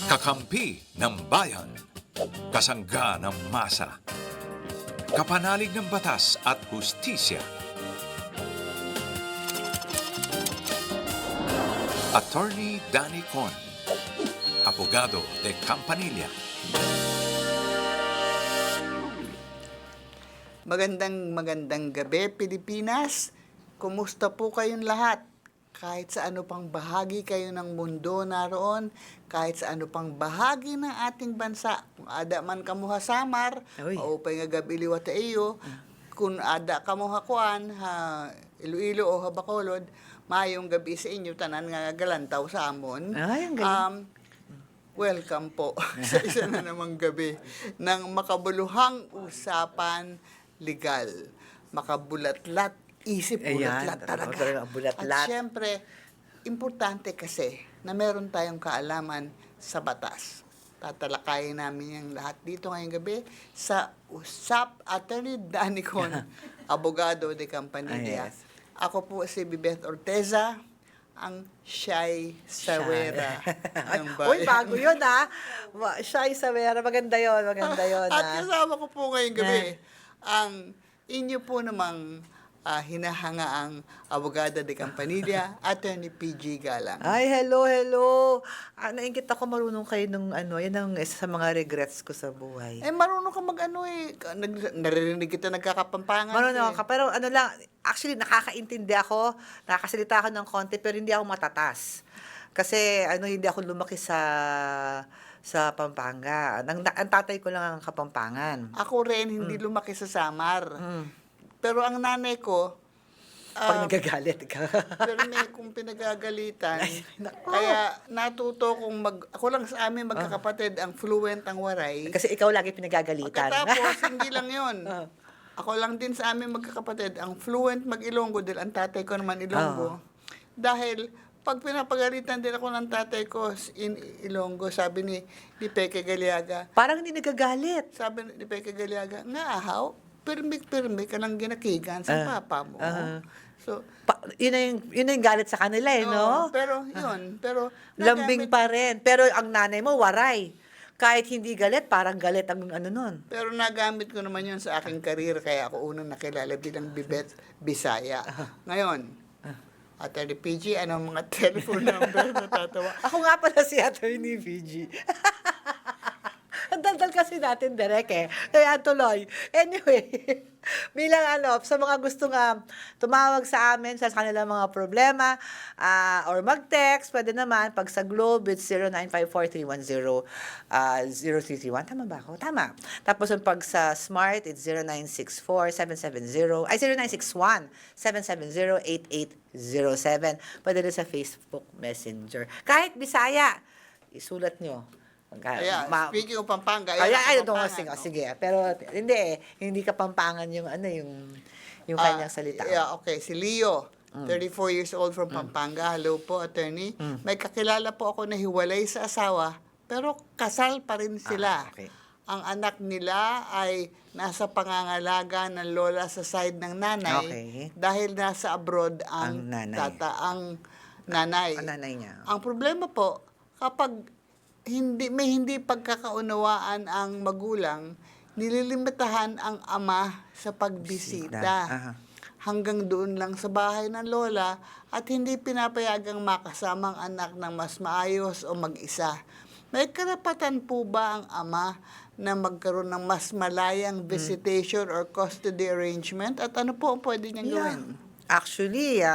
Kakampi ng bayan. Kasangga ng masa. Kapanalig ng batas at hustisya. Attorney Danny Con. Abogado de Campanilla. Magandang gabi, Pilipinas. Kumusta po kayong lahat? Kahit sa ano pang bahagi kayo ng mundo naroon, kahit sa ano pang bahagi ng ating bansa, kung ada man kamuha samar, maupay nga gabi liwat iyo, kung ada kamuha kuan, Iloilo o Bacolod, mayong gabi sa inyo, tanan nga galantaw sa amon. Ay, ang galing. Welcome po sa isa na namang gabi ng makabuluhang usapan legal. Makabulatlat, isip bulatlat talaga. Bulatlat. At syempre, importante kasi na meron tayong kaalaman sa batas. Tatalakayin namin yung lahat dito ngayong gabi sa Usap Attorney Danny Con, Abogado de Campanilla. Yes. Ako po si Bibeth Orteza, ang Shy Sawera ng bayan. Uy, bago yun ha. Shy Sawera, maganda yun. At kasama ko po ngayong gabi, ang inyo po namang hinahangaang Abogada de Campanilla, Attorney PG Galang. Ay, hello. Naingit ako marunong kayo nung yan ang isa sa mga regrets ko sa buhay. Marunong ka mag-ano naririnig kita nagkakapampangan. Marunong ka, pero actually nakakaintindi ako, nakakasalita ako ng konti, pero hindi ako matatas. Kasi hindi ako lumaki sa Pampanga. Ang tatay ko lang ang Kapampangan. Ako rin, hindi lumaki sa Samar. Pero ang nanay ko, Pag nagagalit ka. pero may kung pinagagalitan, kaya natuto kong ako lang sa amin magkakapatid, ang fluent ang waray. Kasi ikaw lagi pinagagalitan. Pagkatapos, hindi lang yun. Ako lang din sa amin magkakapatid, ang fluent mag-Ilonggo dahil ang tatay ko naman Ilonggo. Dahil pag pinapagalitan din ako ng tatay ko in Ilonggo, sabi ni Peke Galiaga, Parang hindi nagagalit. sabi ni Peke Galiaga, nga ahaw, pirmi ka lang ginakigan sa papa mo. So, Yun na yung galit sa kanila no? pero Lambing pa rin. Pero ang nanay mo, waray. Kahit hindi galit, parang galit ang nun. Pero nagamit ko naman yun sa aking karir, kaya ako unang nakilala bilang Bibeth Bisaya. Ngayon, Attorney PG, anong mga telephone number natatawa? Ako nga pala si Attorney VG. Ang daldal kasi natin, Derek Kaya tuloy. Anyway, bilang sa mga gustong tumawag sa amin sa kanilang mga problema or mag-text, pwede naman. Pag sa Globe, it's 0954-310-0331. Tama ba ako? Tama. Tapos pag sa Smart, it's 0961-770-8807. Pwede rin sa Facebook Messenger. Kahit Bisaya, isulat nyo. Speaking of Pampanga, Sige. Pero hindi Kapampangan yung kanyang salita. Okay, si Leo, 34 years old from Pampanga. Hello po, attorney. May kakilala po ako na hiwalay sa asawa, pero kasal pa rin sila. Okay. Ang anak nila ay nasa pangangalaga ng lola sa side ng nanay dahil nasa abroad ang nanay. Ang nanay niya. Ang problema po, kapag may hindi pagkakaunawaan ang magulang, nililimitahan ang ama sa pagbisita. Hanggang doon lang sa bahay ng lola at hindi pinapayagang makasamang anak ng mas maayos o mag-isa. May karapatan po ba ang ama na magkaroon ng mas malayang visitation or custody arrangement? At ano po ang pwede niyang gawin? Actually,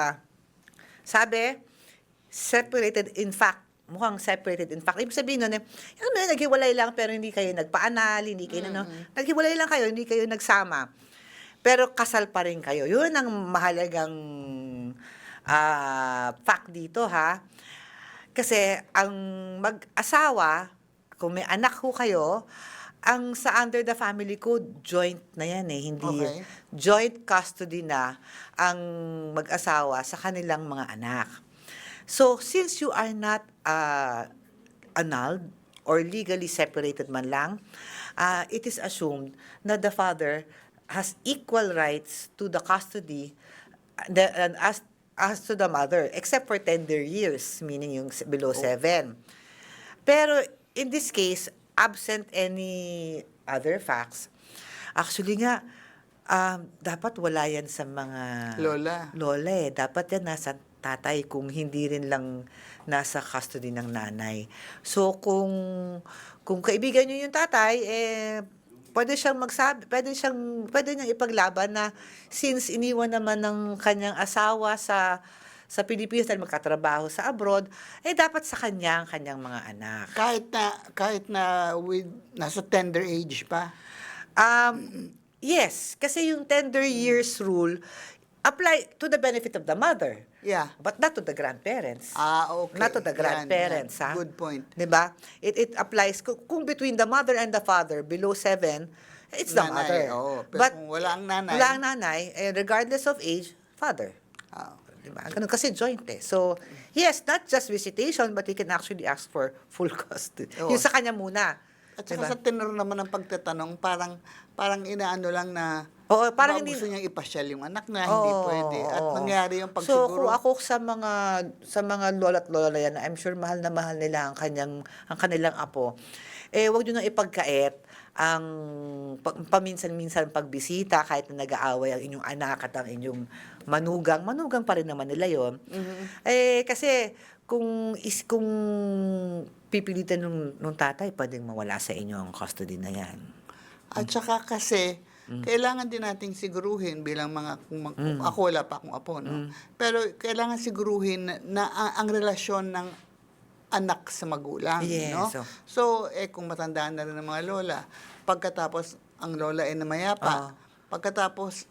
sabi, separated in fact. Mukhang separated. In fact, ibig sabihin nun, naghiwalay lang pero hindi kayo nagpaanal, hindi kayo, naghiwalay lang kayo, hindi kayo nagsama. Pero kasal pa rin kayo. Yun ang mahalagang fact dito, ha? Kasi ang mag-asawa, kung may anak ho kayo, ang sa under the family code, joint na yan hindi joint custody na ang mag-asawa sa kanilang mga anak. So, since you are not annulled or legally separated man lang, it is assumed na the father has equal rights to the custody as to the mother, except for tender years, meaning yung below 7. Pero in this case, absent any other facts, actually nga, dapat wala yan sa mga lola eh. Dapat yan nasa tatay kung hindi rin lang nasa custody ng nanay. So, kung kaibigan nyo yung tatay, pwede siyang pwede niyang ipaglaban na since iniwan naman ng kanyang asawa sa Pilipinas dahil magkatrabaho sa abroad, dapat sa kanya ang kanyang mga anak. Kahit na nasa tender age pa. Yes, kasi yung tender years rule apply to the benefit of the mother. Yeah. But not to the grandparents. Okay. Not to the grandparents, Yan. Good point. 'Di ba? It applies kung between the mother and the father below 7, it's the mother. Pero But kung wala ang nanay. Wala ang nanay, regardless of age, father. Diba? Ganun kasi joint eh. So, yes, not just visitation, but he can actually ask for full custody. Oo. Yung sa kanya muna. At saka Diba? sa tenor naman ng pagtatanong, parang inaano lang na Oo, parang gusto hindi niyang ipasyal yung anak na hindi pwede. At oo. nangyari yung So, pagsiguro. kung ako sa mga lola't lola yan, I'm sure mahal na mahal nila ang kanilang apo, wag niyo nang ipagkait ang paminsan-minsan pagbisita kahit na nag-aaway ang inyong anak at ang inyong manugang pa rin naman nila yon. Kasi kung pipilitan nung tatay, pwedeng mawala sa inyo ang custody na yan. At saka kasi, kailangan din nating siguruhin bilang kung ako wala pa akong apo, no? Pero kailangan siguruhin na ang relasyon ng anak sa magulang, Yes, no? So, kung matandaan na rin ng mga lola, pagkatapos ang lola ay namayapa, pagkatapos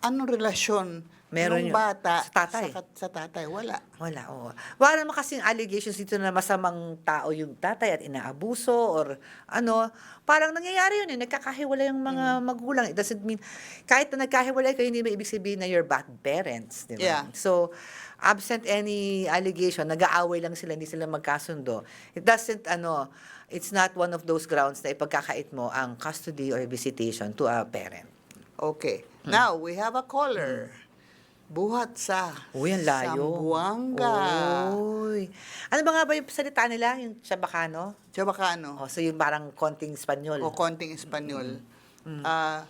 anong relasyon Meron ng yun. bata Sa tatay. sa tatay? Wala. Wala, oo. Wala naman kasing allegations dito na masamang tao yung tatay at inaabuso or ano. Parang nangyayari yun eh. Nagkakahiwalay yung mga magulang. It doesn't mean, kahit na nagkahiwalay kayo, hindi may ibig sabihin na you're bad parents. Di ba? Yeah. So, absent any allegation, nag-aaway lang sila, hindi sila magkasundo. It doesn't, it's not one of those grounds na ipagkakait mo ang custody or visitation to a parent. Okay. Now, we have a caller. Buhat sa Uy, ang layo. Zamboanga. Uy. Ano ba nga ba yung salita nila? Yung Chabacano? Chabacano. So yung parang konting Espanyol. O konting Espanyol. Muhammad.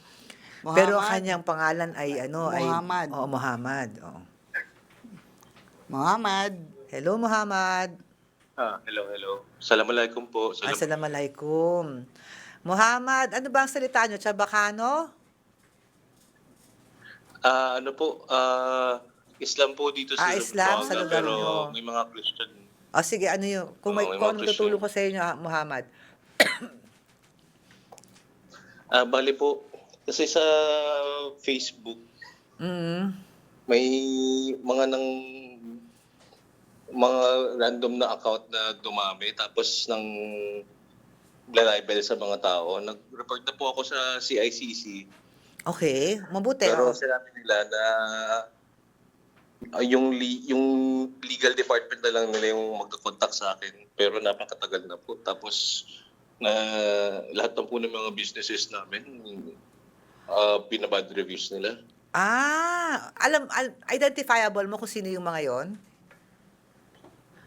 Pero ang kanyang pangalan ay Muhammad. Muhammad. Muhammad. Hello, Muhammad. Hello. Assalamualaikum po. Assalamualaikum. Muhammad, ano ba ang salita nyo? Chabacano? Islam po dito sa Islam sa lugar pero nyo. may mga Christian. Sige, ano yun? Kung may kung mga ano tutulong ko sa inyo, Muhammad. Bali po, kasi sa Facebook, may mga random na account na dumami, tapos nang lalibel sa mga tao. Nag-report na po ako sa CICC. Okay, mabuti. Pero sinabi nila na yung legal department na lang nila yung magkakontak sa akin. Pero napakatagal na po. Tapos lahat na po ng mga businesses namin, binabad reviews nila. Identifiable mo kung sino yung mga yon?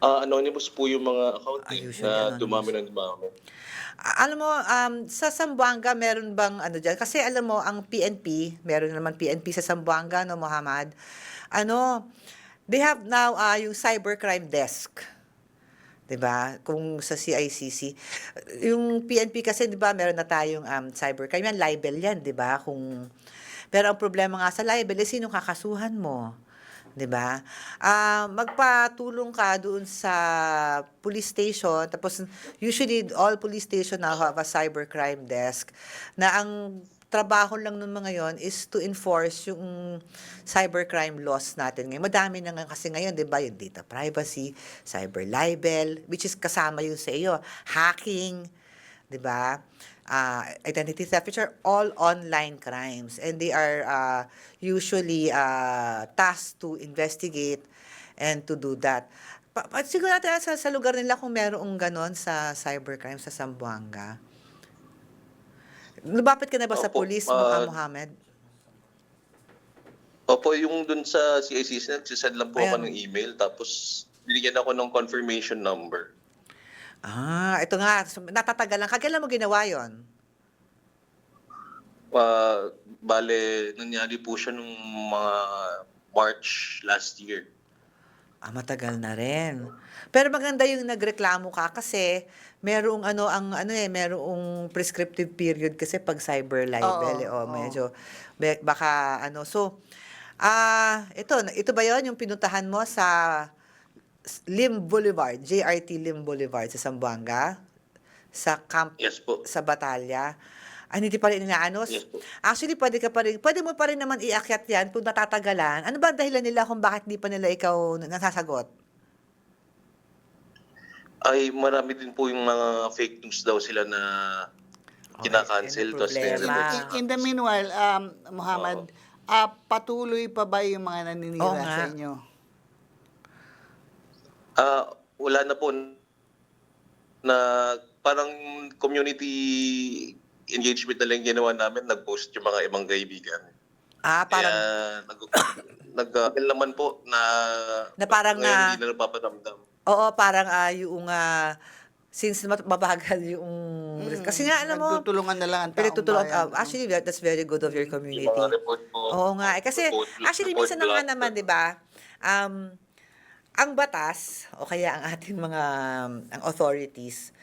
Anonymous po yung mga account Usually na anonymous. dumami ng dumami. Alam mo, sa Zamboanga, meron bang dyan? Kasi alam mo, ang PNP, meron naman PNP sa Zamboanga, no, Muhammad? They have now yung cybercrime desk. 'Di ba? Kung sa CICC. Yung PNP kasi, 'di ba, meron na tayong cybercrime. Yan, libel yan, 'di ba? Pero ang problema nga sa libel, sinong kakasuhan mo? 'Di ba? Magpatulong ka doon sa police station, tapos usually all police station now have a cybercrime desk na ang trabaho lang ng mga yon is to enforce yung cybercrime laws natin ngayon. Madami na nga kasi ngayon, 'di ba? Yung data privacy, cyber libel, which is kasama yun sa iyo, hacking, 'di ba? Identity theft, which are all online crimes, and they are usually tasked to investigate and to do that. Siguro natin sa lugar nila kung merong ganon sa cybercrime sa Zamboanga. Lumapit ka na ba sa Opo, police, Muhammad? Opo, yung dun sa CICC, nagsisend lang po ako Ayan. ng email, tapos binigyan ako ng confirmation number. Ito nga, so, natatagalan. Kailan mo ginawa yon? Bale, nangyari po siya nung mga March last year. Matagal na rin. Pero maganda yung nagreklamo ka kasi merong merong prescriptive period kasi pag cyber libel, Oo, oo. medyo baka so ito ba 'yon yung pinuntahan mo sa Lim Boulevard, JRT Lim Boulevard sa Zamboanga, sa camp Yes po. sa Batalya? Hindi pa rin inaano. Yes po. Actually, pwede mo pa rin naman iakyat yan kung natatagalan. Ano ba ang dahilan nila kung bakit di pa nila ikaw nasasagot? Ay, marami din po yung mga fake news daw sila na kinakancel. Yan ang Tapos problema. In the meanwhile, Muhammad, patuloy pa ba yung mga naninira Oo nga. sa inyo? Wala na po na parang community engagement na lang ginawa namin. Nag-post yung mga ibang kaibigan. Parang Kaya naman po na parang ngayon hindi na napaparamdam. oo, parang yung since mabagal yung kasi nga alam mo, Nagtutulungan na lang ang taong pinagtutulungan. bayan. Actually, that's very good of your Yung community. mga report po. Oo nga. Kasi actually, report minsan na nga block. naman, di ba, ang batas, o kaya ang ating mga ang authorities,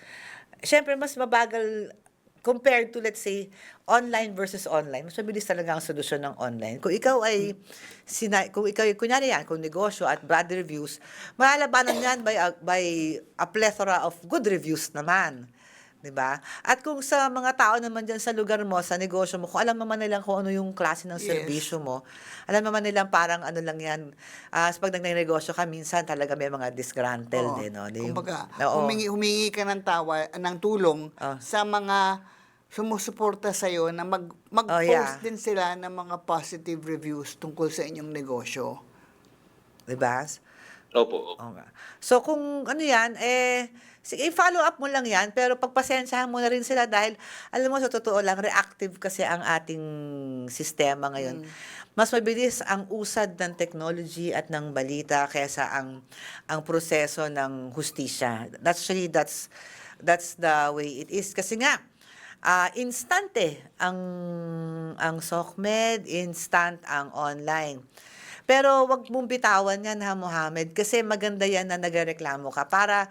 syempre mas mabagal compared to, let's say, online versus online. Mas mabilis talaga ang solusyon ng online. Kung ikaw ay, kunyari yan, kung negosyo at bad reviews, malalabanan yan by a plethora of good reviews naman. Diba? At kung sa mga tao naman dyan sa lugar mo, sa negosyo mo, kung alam naman nilang kung ano yung klase ng Yes. serbisyo mo, alam naman nilang parang ano lang yan, pag nagnegosyo ka, minsan talaga may mga disgruntled, Oo. no? Kumbaga, Oo. humingi ka ng tulong Oh. sa mga sumusuporta sa iyo na mag-post Yeah. din sila ng mga positive reviews tungkol sa inyong negosyo. Diba? Opo. Oo nga. So kung ano yan, sige, follow up mo lang yan, pero pagpasensyahan mo na rin sila dahil, alam mo, sa totoo lang, reactive kasi ang ating sistema ngayon. Mas mabilis ang usad ng technology at ng balita kaysa ang proseso ng hustisya. That's the way it is. Kasi nga, instant ang SOCMED, instant ang online. Pero wag mong bitawan yan, ha, Mohammed, kasi maganda yan na nagreklamo ka para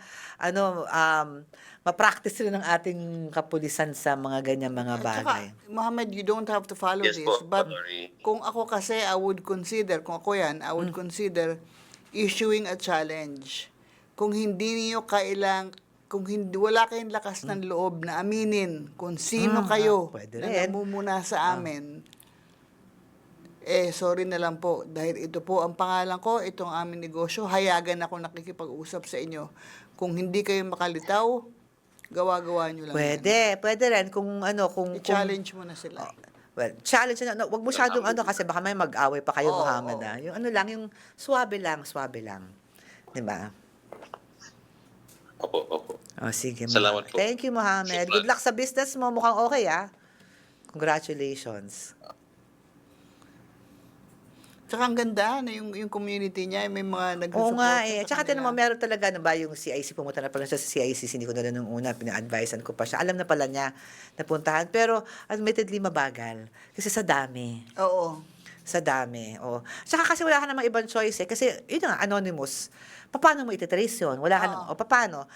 ma-practice rin ng ating kapulisan sa mga ganyan mga At saka, bagay. Mohammed, you don't have to follow Yes this, po, but Honorary. kung ako kasi, I would consider consider issuing a challenge. Kung hindi niyo wala kayong lakas ng loob na aminin kung sino kayo pwede na rin. namumuna sa amin, sorry na lang po. Dahil ito po ang pangalan ko, itong aming negosyo, hayagan ako nakikipag-usap sa inyo. Kung hindi kayo makalitaw, gawa-gawa nyo lang Pwede rin kung I-challenge mo na sila. Well, challenge na, wag mo masyadong kasi baka may mag-away pa kayo, Oo, Mohammed, oo. Yung yung swabe lang. 'Di ba? Opo. Sige, Salamat po. Thank you, Mohammed. Good luck sa business mo. Mukhang okay, Congratulations. Tsaka ang ganda na yung community niya, may mga nagsusuporta Oo nga sa Tsaka kanila. naman meron talaga na ba yung CIC, pumunta na pala siya sa CIC, hindi ko na nung una, pina-advisean ko pa siya. Alam na pala niya napuntahan. Pero admittedly mabagal. Kasi sa dami. Oo. Sa dami. Tsaka kasi wala ka namang ibang choice Kasi yun nga, anonymous. Paano mo ititrace yun? Wala ka Oo. paano?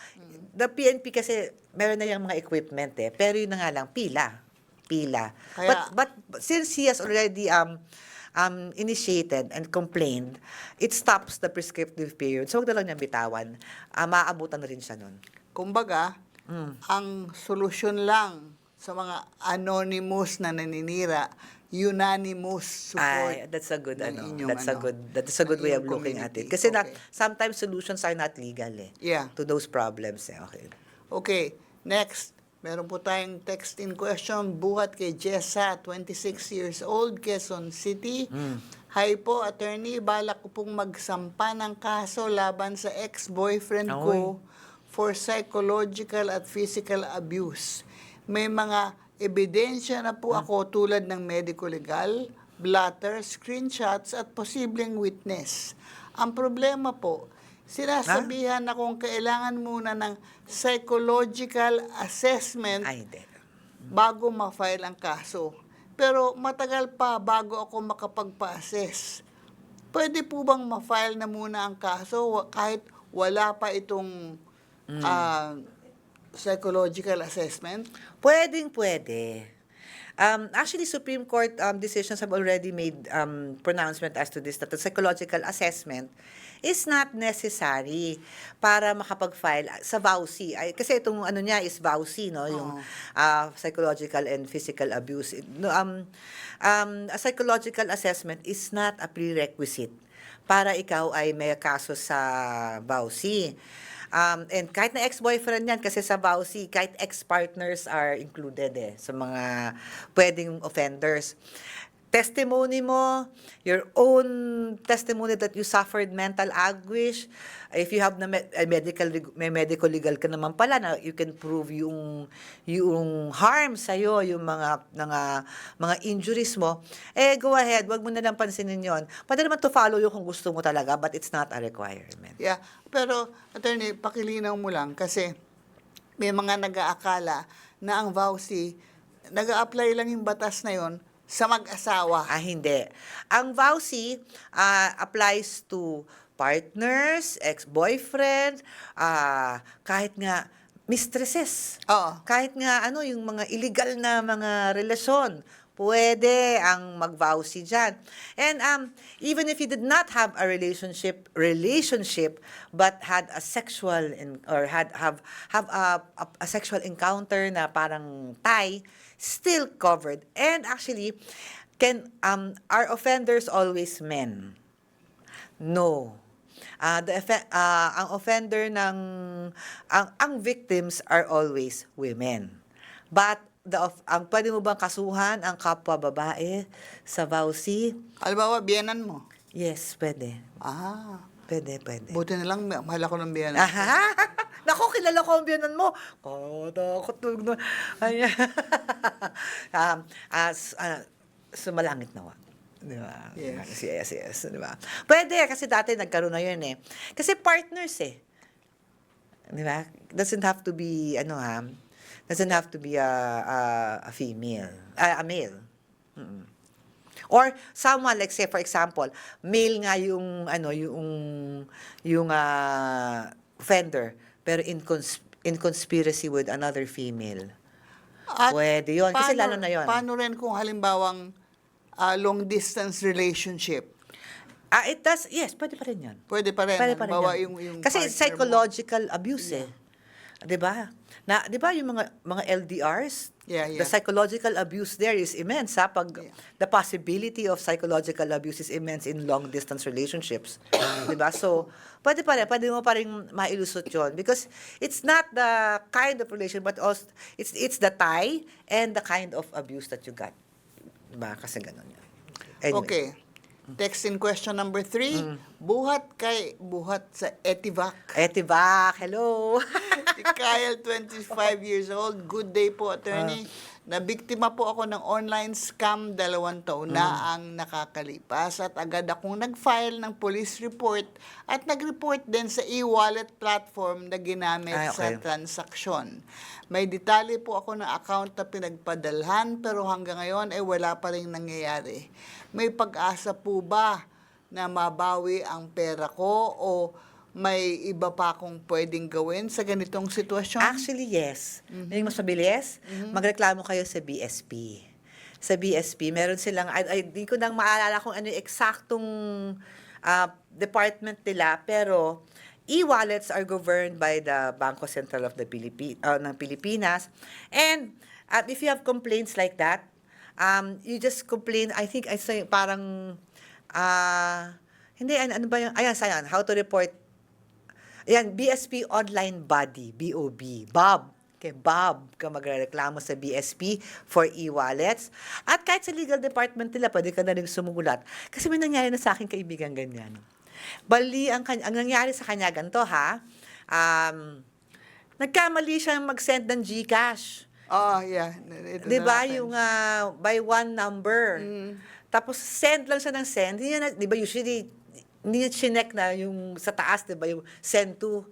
The PNP kasi meron na yung mga equipment Pero yun na nga lang, pila. Kaya- But since he has already initiated and complained, it stops the prescriptive period. So, wag na lang niyang bitawan. Maaabutan na rin siya nun. Kumbaga, ang solusyon lang sa mga anonymous na naninira, unanimous support. That's a good ng inyong that's a good ng way of iyong looking at it. community. Kasi Okay. sometimes solutions are not legal Yeah. to those problems Okay. Okay, next. Meron po tayong text in question, buhat kay Jessa, 26 years old, Quezon City. Hi po, attorney, balak ko pong magsampa ng kaso laban sa ex-boyfriend ko for psychological at physical abuse. May mga ebidensya na po ako tulad ng medico legal, blatter, screenshots at posibleng witness. Ang problema po, Sinasabihan akong kailangan muna ng psychological assessment Ay, hindi. bago ma-file ang kaso. Pero matagal pa bago ako makapagpa-assess. Pwede po bang ma-file na muna ang kaso kahit wala pa itong psychological assessment? Pwede. Actually, Supreme Court decisions have already made pronouncement as to this, that the psychological assessment is not necessary para makapag-file sa VAUSI. Kasi itong ano niya is VAUSI, no? Yung psychological and physical abuse. A psychological assessment is not a prerequisite para ikaw ay may kaso sa VAUSI. And kahit na ex-boyfriend yan, kasi sa VAUSI, kahit ex-partners are included sa mga pwedeng offenders. Testimony mo, your own testimony that you suffered mental anguish, if you have na may medical legal ka naman pala na you can prove yung harm sa'yo, yung mga injuries mo, go ahead, wag mo na lang pansinin yon. Pwede naman to follow yung kung gusto mo talaga, but it's not a requirement. Yeah, pero attorney, pakilinaw mo lang kasi may mga nag-aakala na ang VAUSI, nag-a-apply lang yung batas na yon sa mag-asawa. Hindi. Ang VAUSI applies to partners, ex-boyfriend, kahit nga mistresses. Oo. Kahit nga yung mga illegal na mga relasyon, pwede ang mag-VAUSI dyan. And even if you did not have a relationship but had a sexual or have a sexual encounter na parang tie, still covered. And actually, are offenders always men? No. Ang offender ang victims are always women. But ang pwede mo bang kasuhan ang kapwa babae sa VAUSI? Halimbawa, biyenan mo. Yes, pwede. Pwede. Buti na lang, mahal ako ng biyenan. Aha! Naku, kilala ko ang biyanan mo. Katakot na. Ayan. Sumalangit nawa. Di ba? Yes. Yes. Di ba? Pwede, kasi dati nagkaroon na yun Kasi partners Di ba? Doesn't have to be, doesn't have to be a female, a male. Or someone, like say for example, male nga yung offender, pero in conspiracy with another female. At Pwede yun. Kasi lalo na yun. Paano rin kung halimbawang long-distance relationship? It does, yes, pwede pa rin yun. Pwede pa rin. Halimbawa, yan. yung Kasi partner psychological abuse 'Di ba? 'Di ba yung mga LDRs? Yeah. The psychological abuse there is immense. The possibility of psychological abuse is immense in long distance relationships. 'Di ba? So, pwede mo pa rin mailusot 'yon because it's not the kind of relation but also it's the tie and the kind of abuse that you got. 'Di ba? Kasi gano'n 'yan. Anyway. Okay. Text in question number 3. Buhat sa Etivac. Etivac, hello. Si Kyle, 25 years old. Good day po, attorney. Nabiktima po ako ng online scam 2 taon na ang nakakalipas at agad akong nag-file ng police report at nag-report din sa e-wallet platform na ginamit sa transaksyon. May detalye po ako ng account na pinagpadalhan pero hanggang ngayon wala pa rin nangyayari. May pag-asa po ba na mabawi ang pera ko o may iba pa akong pwedeng gawin sa ganitong sitwasyon? Actually, yes. Yung mas mabilis, magreklamo kayo sa BSP. Sa BSP, meron silang, di ko nang maalala kung ano yung eksaktong department nila, pero e-wallets are governed by the Bangko Sentral of the ng Pilipinas. And if you have complaints like that, you just complain, I think, I say, parang, hindi, ano ba yung, ayan, how to report. Ayan, BSP Online Body, BOB, Bob. Okay, Bob ka magreklamo sa BSP for e-wallets. At kahit sa legal department nila, pwede ka na rin sumulat. Kasi may nangyari na sa akin kaibigan ganyan. Bali, ang nangyari sa kanya ganito, nagkamali siyang mag-send ng GCash. Oh, yeah. Diba, yung by one number. Tapos, send lang siya ng send. Di ba, usually, hindi niya chinek na yung sa taas, di ba, yung send to.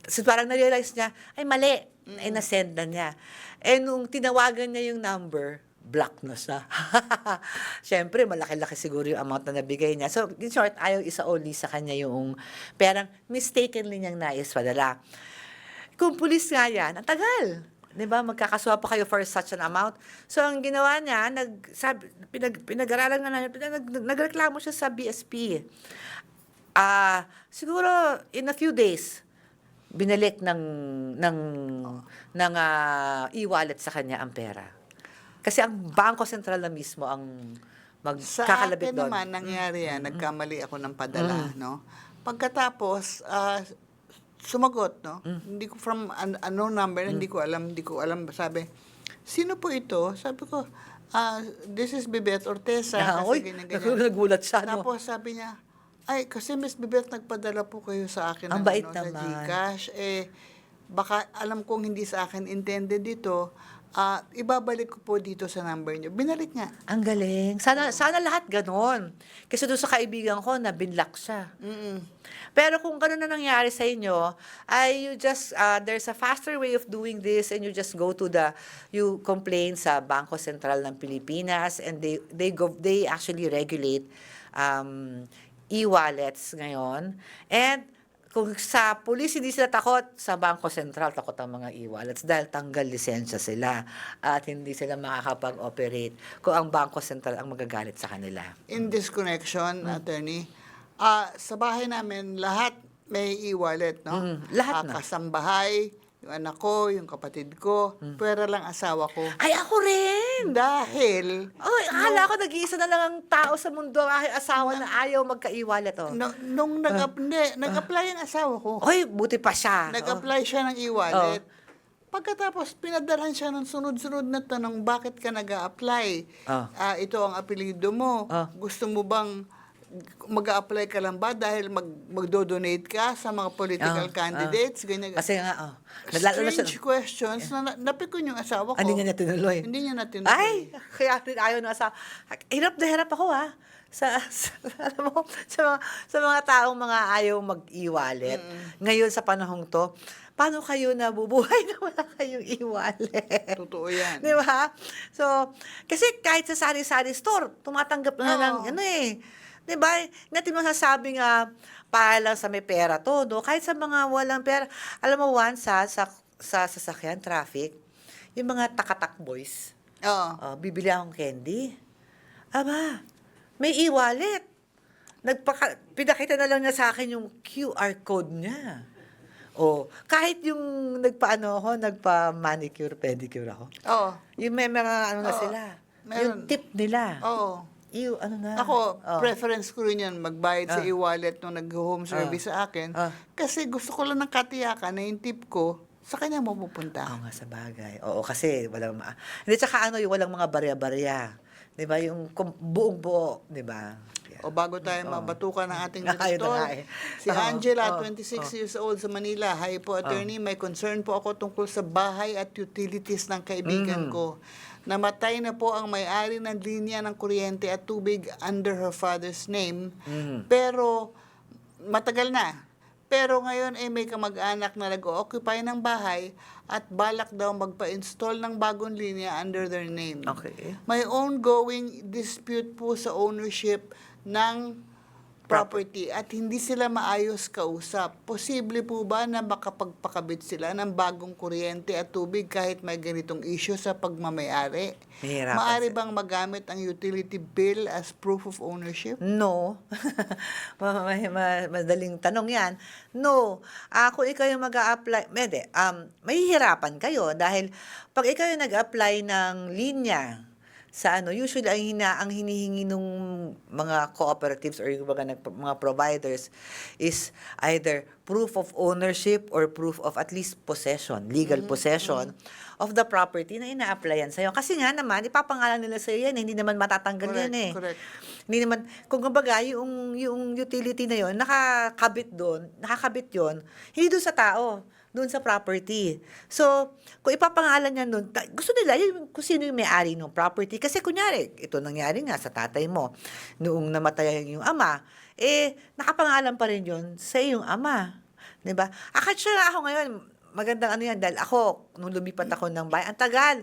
So parang na-realize niya, ay mali, ay na-send na niya. Eh nung tinawagan niya yung number, block na siya. Siyempre, malaki-laki siguro yung amount na nabigay niya. So, in short, ayaw isauli sa kanya yung perang mistakenly niyang nais padala. Kung pulis nga yan, ang tagal. Di ba? Magkakasuha pa kayo for such an amount. So, ang ginawa niya, pinag-aralan nga namin, nagreklamo siya sa BSP. Siguro, in a few days, binalik ng e-wallet sa kanya ang pera. Kasi ang Bangko Sentral na mismo ang Sa magkakalabit akin doon. naman, nangyari yan, nagkamali ako ng padala, no? Pagkatapos, sumagot, no? Hindi ko from unknown number, hindi ko alam. Sabi, sino po ito? Sabi ko, this is Bebet Ortesa. Oy, Kasi ganyan. nagulat siya, no? Tapos sabi niya, ay, kasi Miss Bebet, nagpadala po kayo sa akin Ang ng, bait sa naman. GCash. Baka alam kong hindi sa akin intended dito, ibabalik ko po dito sa number niyo. Binalik nga. Ang galing. Sana lahat ganon. Kasi doon sa kaibigan ko, nabinlock siya. Pero kung gano'n na nangyari sa inyo, ay you just, there's a faster way of doing this and you just go to you complain sa Bangko Sentral ng Pilipinas and they actually regulate e-wallets ngayon. And kung sa pulis hindi sila takot, sa Bangko Sentral takot ang mga e-wallets dahil tanggal lisensya sila at hindi sila makakapag-operate kung ang Bangko Sentral ang magagalit sa kanila. In this connection, attorney, sa bahay namin, lahat may e-wallet, no? Lahat na. Kasambahay, yung anak ko, yung kapatid ko, pwera lang asawa ko. Ay, ako rin! Dahil, Oy, akala ko nag-iisa na lang ang tao sa mundo ang aking asawa na ayaw magka-e-wallet. Oh. nung nag-apply ang asawa ko, Oy, buti pa siya. nag-apply siya ng e-wallet. Pagkatapos, pinadalhan siya ng sunod-sunod na tanong, bakit ka nag-a-apply? Ito ang apelido mo. Gusto mo bang mag-a-apply ka lang ba dahil magdo-donate ka sa mga political candidates? Ganyan. Kasi nga, Strange questions na napikon yung asawa ko. Hindi niya tinuloy. Hindi niya na tinuloy. Ay, kaya rin ayaw na asawa. Hirap na hirap ako, alam mo, sa mga taong mga ayaw mag-e-wallet. Ngayon sa panahong to, paano kayo nabubuhay na wala kayong e-wallet? Totoo yan. Di ba? So, kasi kahit sa sari-sari store, tumatanggap na ng di ba? Natin masasabi nga, para lang sa may pera to, no? Kahit sa mga walang pera. Alam mo, once sa sasakyan, traffic, yung mga takatak boys, bibili akong candy. Aba, may e-wallet. Pinakita na lang niya sa akin yung QR code niya. Kahit yung nagpa-manicure, pedicure ako. Yung may mga sila. Meron. Yung tip nila. Ako, preference ko rin yan, magbayad sa e-wallet nung nag-home service sa akin. Kasi gusto ko lang ng katiyakan na yung tip ko, sa kanya mapupunta. Oo nga, sa bagay. Oo, kasi walang hindi, tsaka yung walang mga barya-barya. Di ba? Yung buong-buo, di ba? O bago tayo mabatukan ng ating Ayun direktor, na nga eh. si Angela, 26 years old sa Manila. Hi po, attorney. May concern po ako tungkol sa bahay at utilities ng kaibigan ko. Namatay na po ang may-ari ng linya ng kuryente at tubig under her father's name. Pero, matagal na. Pero ngayon ay may kamag-anak na nag-occupy ng bahay at balak daw magpa-install ng bagong linya under their name. Okay. May ongoing dispute po sa ownership ng property at hindi sila maayos kausap. Posible po ba na makapagpakabit sila ng bagong kuryente at tubig kahit may ganitong issue sa pagmamayari? Mahirapan Maaari bang magamit ang utility bill as proof of ownership? No. Madaling tanong yan. No. Kung ikaw yung mag-a-apply, mahihirapan kayo dahil pag ikaw yung nag-apply ng linya sa usually ang hinihingi ng mga cooperatives or yung mga providers is either proof of ownership or proof of at least possession, legal possession of the property na ina-applyan sa'yo. Kasi nga naman, ipapangalan nila sa'yo yan, hindi naman matatanggal yan eh. Correct. Hindi naman, kung kumbaga, yung utility na yon nakakabit yon hindi doon sa tao, doon sa property. So, kung ipapangalan niya doon, gusto nila yung kung sino yung may-ari ng property. Kasi kunyari, ito nangyari nga sa tatay mo, noong namatay yung ama, nakapangalan pa rin yun sa iyong ama. 'Di ba? Actually, ako ngayon, magandang ano yan, dahil ako, nung lumipat ako ng bayan, ang tagal,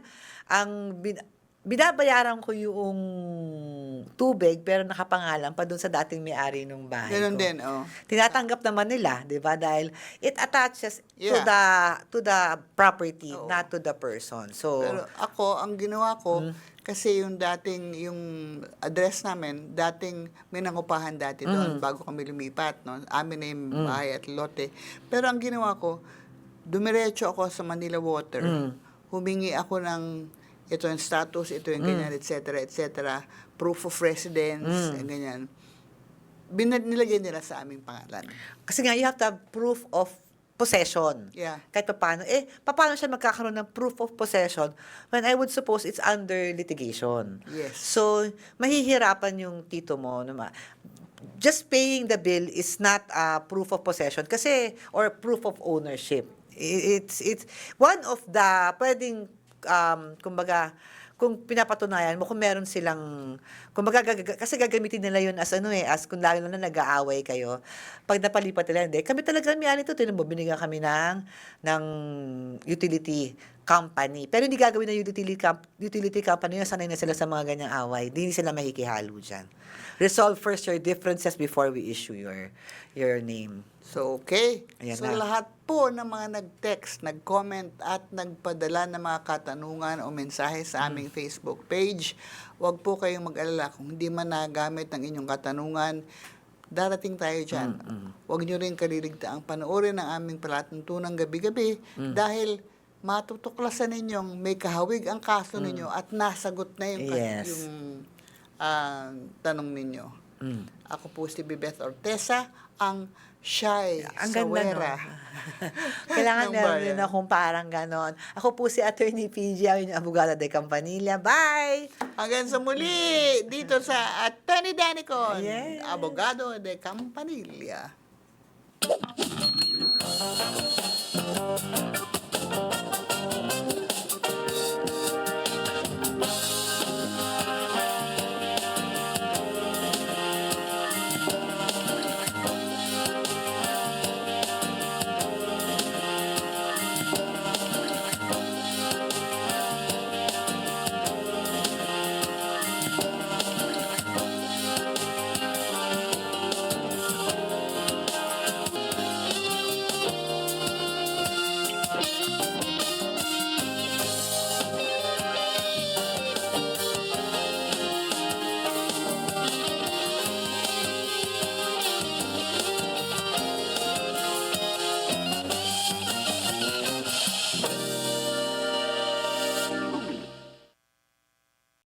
binabayaran ko yung tubig, pero nakapangalan pa doon sa dating may-ari ng bahay Ganun ko. din, oh. Tinatanggap naman nila, 'di ba? Dahil it attaches Yeah. to the property, Oo. not to the person. So, Pero ako, ang ginawa ko, kasi yung address namin, dating may nangupahan dati doon bago kami lumipat. No? Amin na yung bahay at lote. Pero ang ginawa ko, dumiretso ako sa Manila Water. Humingi ako ng ito yung status, ito yung ganyan, etc., etc., proof of residence, ganyan. Nilagay nila sa aming pangalan. kasi nga, you have to have proof of possession. Yeah. Kahit paano. Paano siya magkakaroon ng proof of possession when I would suppose it's under litigation? Yes. So, mahihirapan yung tito mo. Just paying the bill is not a proof of possession kasi, or proof of ownership. It's one of the pwedeng, kumbaga, kung pinapatunayan mo, kung meron silang, kumbaga, kasi gagamitin nila yun as as kung lalo na nag-aaway kayo, pag napalipat nila, hindi, kami talaga may ito, tinan mo, binigyan kami ng utility company. Pero hindi gagawin ng utility company yun, sanay na sila sa mga ganyang away. Hindi sila mahikihalo dyan. Resolve first your differences before we issue your name. So, okay. Ayan So, na. lahat po ng mga nag-text, nag-comment, at nagpadala ng mga katanungan o mensahe sa aming Facebook page, huwag po kayong mag-alala kung hindi man nagamit ang inyong katanungan. Darating tayo dyan. Huwag nyo rin kaliligtaang panoorin ang aming palatuntunang gabi-gabi dahil matutuklasan ninyong may kahawig ang kaso ninyo at nasagot na yung, Yes. tanong ninyo. Ako po si Bibeth Ortesa, ang shy Ang ganda, sawera. no? Kailangan ng meron bayan. din akong parang ganon. Ako po si Attorney PG, ang inyong abogada de Campanilla. Bye! Hanggang sa muli, dito sa Attorney Danicon, Yes. Abogado de Campanilla.